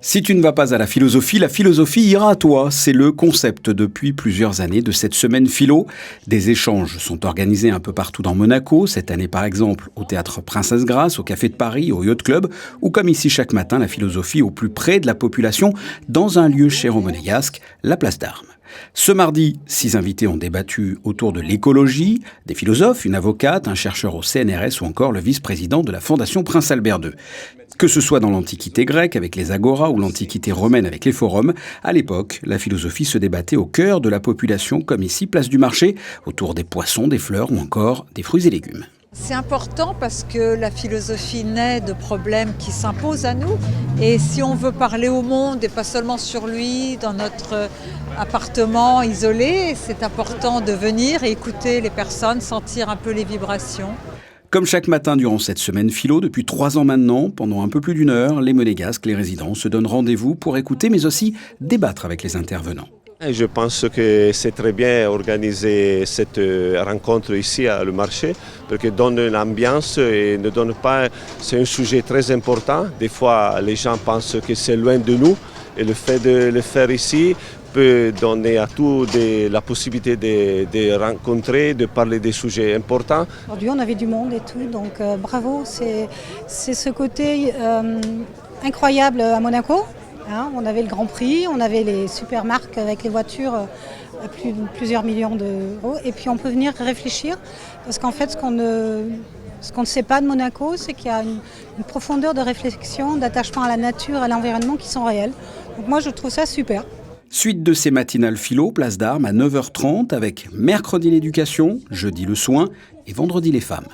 Si tu ne vas pas à la philosophie ira à toi. C'est le concept depuis plusieurs années de cette semaine philo. Des échanges sont organisés un peu partout dans Monaco. Cette année, par exemple, au Théâtre Princesse Grasse, au Café de Paris, au Yacht Club, ou comme ici chaque matin, la philosophie au plus près de la population, dans un lieu cher aux Monégasques, la Place d'Armes. Ce mardi, 6 invités ont débattu autour de l'écologie, des philosophes, une avocate, un chercheur au CNRS ou encore le vice-président de la Fondation Prince Albert II. Que ce soit dans l'Antiquité grecque avec les agoras ou l'Antiquité romaine avec les forums, à l'époque, la philosophie se débattait au cœur de la population, comme ici, place du marché, autour des poissons, des fleurs ou encore des fruits et légumes. C'est important parce que la philosophie naît de problèmes qui s'imposent à nous. Et si on veut parler au monde et pas seulement sur lui, dans notre appartement isolé, c'est important de venir et écouter les personnes, sentir un peu les vibrations. Comme chaque matin durant cette semaine philo, depuis 3 ans maintenant, pendant un peu plus d'1 heure, les Monégasques, les résidents, se donnent rendez-vous pour écouter mais aussi débattre avec les intervenants. Je pense que c'est très bien organiser cette rencontre ici à le marché parce que donne l'ambiance et ne donne pas. C'est un sujet très important. Des fois, les gens pensent que c'est loin de nous et le fait de le faire ici peut donner à tous la possibilité de rencontrer, de parler des sujets importants. Aujourd'hui, on avait du monde et tout, donc bravo. C'est ce côté incroyable à Monaco. Hein, on avait le Grand Prix, on avait les super marques avec les voitures à plusieurs millions d'euros. Et puis on peut venir réfléchir, parce qu'en fait, ce qu'on ne sait pas de Monaco, c'est qu'il y a une profondeur de réflexion, d'attachement à la nature, à l'environnement qui sont réels. Donc moi, je trouve ça super. Suite de ces matinales philo, place d'Armes à 9h30 avec mercredi l'éducation, jeudi le soin et vendredi les femmes.